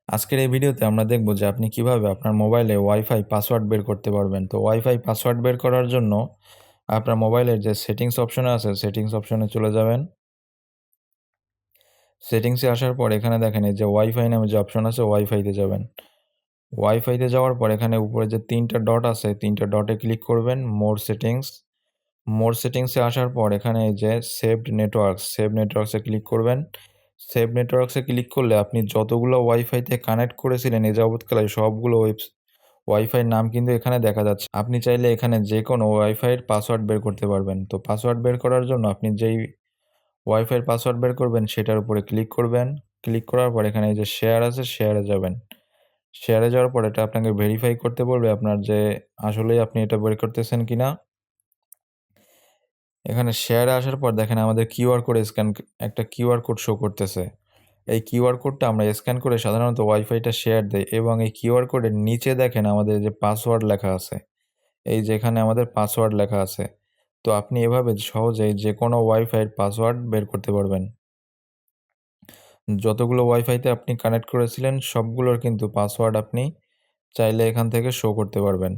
আজকের এই ভিডিওতে আমরা দেখব যে আপনি কিভাবে আপনার মোবাইলে ওয়াইফাই পাসওয়ার্ড বের করতে পারবেন। তো ওয়াইফাই পাসওয়ার্ড বের করার জন্য আপনার মোবাইলের যে সেটিংস অপশন আছে, সেটিংস অপশনে চলে যাবেন। সেটিংসে আসার পর এখানে দেখেন এই যে ওয়াইফাই নামে যে অপশন আছে, ওয়াইফাইতে যাবেন। ওয়াইফাইতে যাওয়ার পর এখানে উপরে যে ৩টা ডট আছে, ৩টা ডটে ক্লিক করবেন, মোর সেটিংস। মোর সেটিংসে আসার পর এখানে এই যে সেভ নেটওয়ার্কসে ক্লিক করবেন। সেভ নেটওয়ার্কসে ক্লিক করলে আপনি যতগুলো ওয়াইফাইতে কানেক্ট করেছিলেন এই যাবৎকালে সবগুলো ওয়াইফাইয়ের নাম কিন্তু এখানে দেখা যাচ্ছে। আপনি চাইলে এখানে যেকোনো ওয়াইফাইয়ের পাসওয়ার্ড বের করতে পারবেন। তো পাসওয়ার্ড বের করার জন্য আপনি যেই ওয়াইফাইয়ের পাসওয়ার্ড বের করবেন সেটার উপরে ক্লিক করবেন। ক্লিক করার পর এখানে এই যে শেয়ার আছে, শেয়ারে যাবেন। শেয়ারে যাওয়ার পর এটা আপনাকে ভেরিফাই করতে বলবে আপনার যে আসলেই আপনি এটা বের করতেছেন কিনা। এখানে শেয়ারে আসার পর দেখেন আমাদের একটা কিউআর কোড শো করতেছে। এই কিউআর কোডটা আমরা স্ক্যান করে সাধারণত ওয়াইফাইটা শেয়ার দেই এবং এই কিউআর কোডের নিচে দেখেন আমাদের যে পাসওয়ার্ড লেখা আছে। এই যে এখানে আমাদের পাসওয়ার্ড লেখা আছে। তো আপনি এভাবে সহজেই যেকোনো ওয়াইফাইয়ের পাসওয়ার্ড বের করতে পারবেন। যতগুলো ওয়াইফাইতে আপনি কানেক্ট করেছিলেন সবগুলোর কিন্তু পাসওয়ার্ড আপনি চাইলে এখান থেকে শো করতে পারবেন।